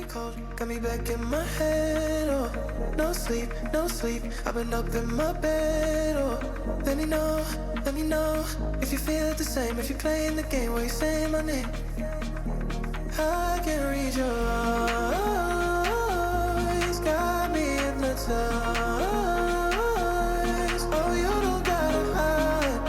cold, got me back in my head, oh. No sleep, no sleep, I've been up in my bed, oh. Let me know, if you feel it the same, if you're playing the game where you saying my name. I can read your eyes, got me hypnotized. Oh, you don't gotta hide,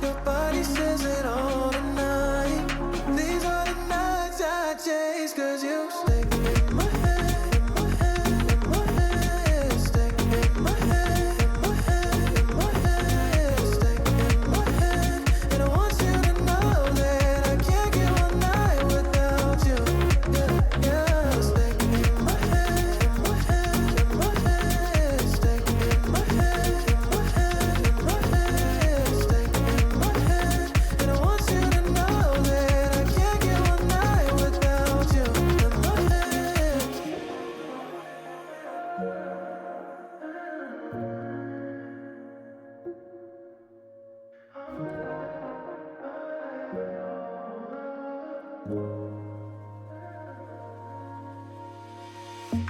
your body says it all tonight. These are the nights I chase, 'cause you stay in my head, in my head, in my head. Stay in my head, in my head, in my head. Stay in my head, and I want you to know that I can't get one night without you. Yeah, yeah. Stay in my head, in my head, in my head. Stay in my head, in my head, in my head. Stay in my head, and I want you to know that I can't get one night without you. In my head.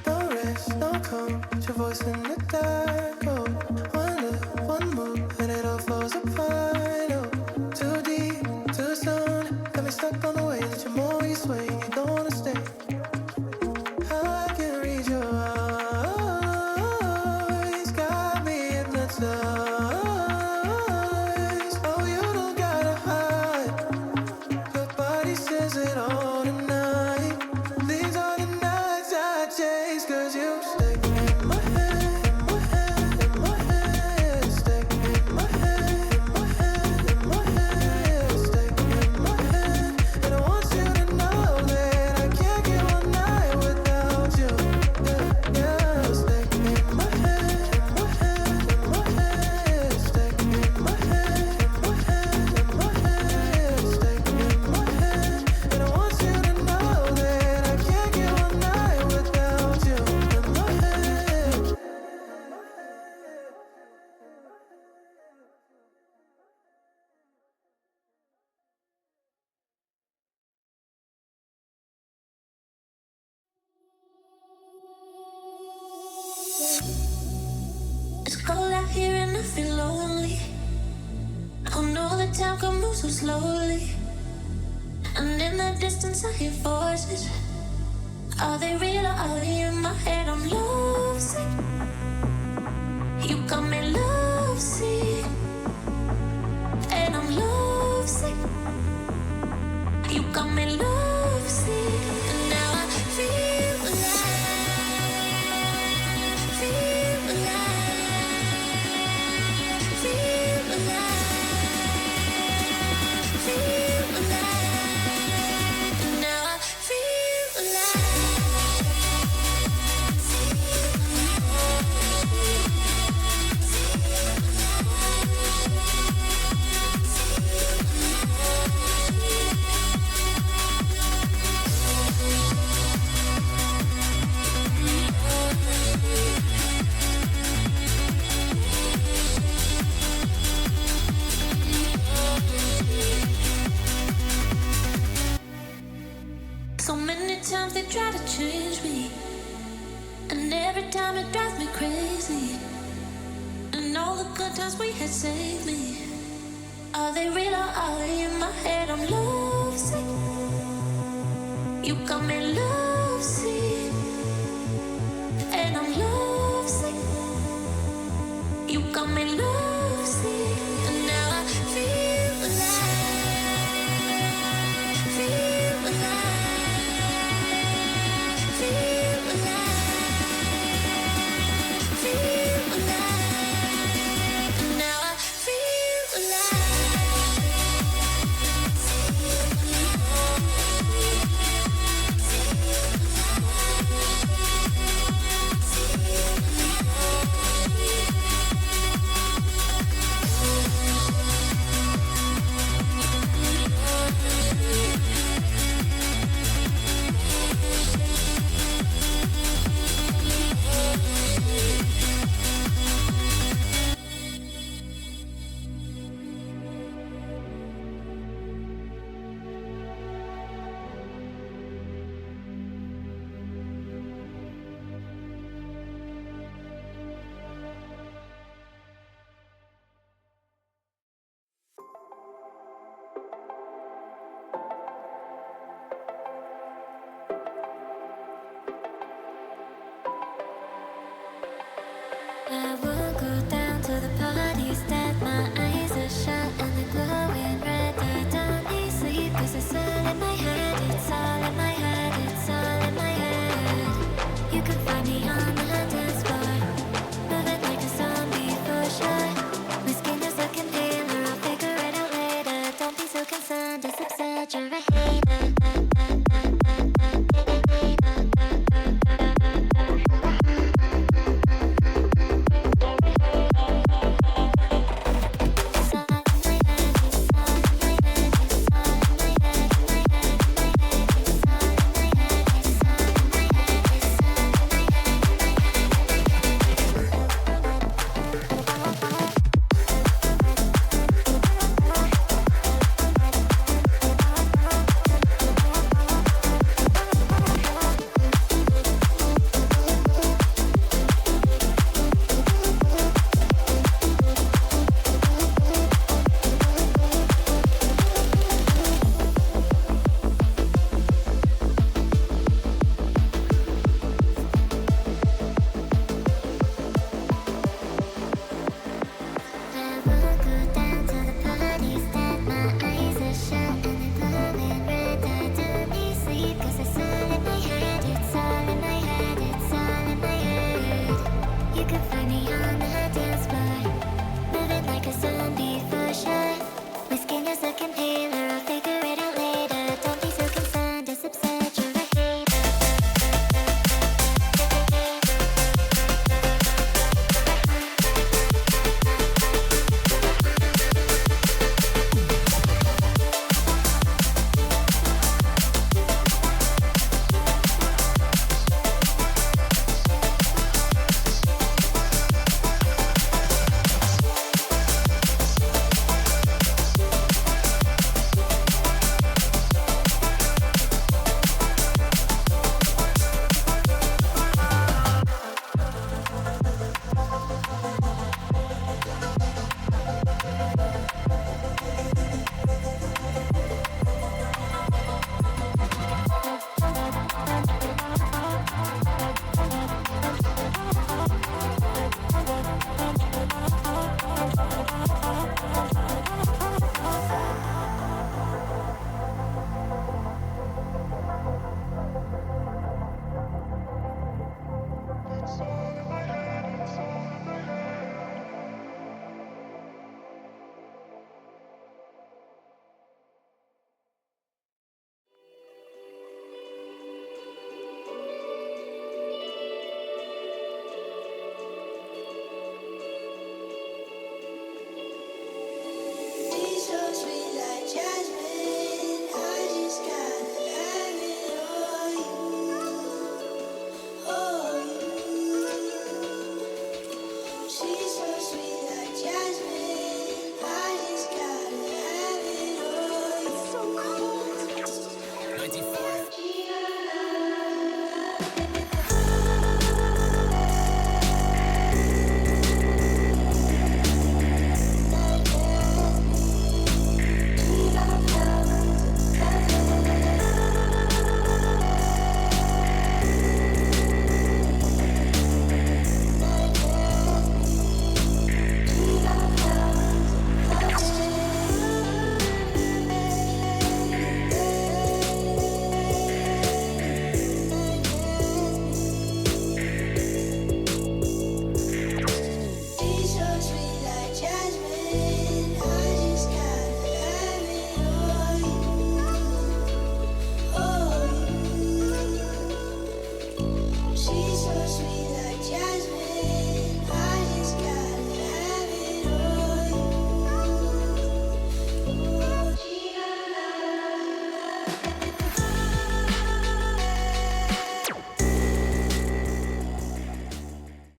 No rest, no calm, it's your voice in the dark, oh. One look, one move, and it all falls apart, oh. Too deep, too soon, got me stuck on the way that you're more you sway, you don't wanna stay. I can read your eyes, got me hypnotized. Oh, you don't gotta hide, your body says it all tonight. These are the nights I chase, 'cause you stay in my head, in my head, in my head. Stay in my head, in my head, in my head. Stay in my head, and I want you to know that I can't get one night without you. Yeah, yeah. Stay in my head, in my head, in my head. Stay in my head, in my head, in my head. Stay in my head, and I want you to know that I can't get one night without you. In my head. It's cold out here and I feel lonely. I know the time can move so slowly, and in the distance I hear voices. Are they real or are they in my head? I'm lovesick. You got me lovesick, and I'm lovesick. You got me lovesick, and now I feel alive, feel alive, feel alive, feel alive, and now I feel alive, feel alive. So many times they try to change me, and every time it drives me crazy. And all the good times we had saved me. Are they real or are they in my head? I'm lovesick. You got me lovesick, and I'm lovesick. You got me lovesick, and now I feel alive, feel alive, feel alive, feel alive, and now I feel alive. glowing red, the dummy sleep is a sun in my hand.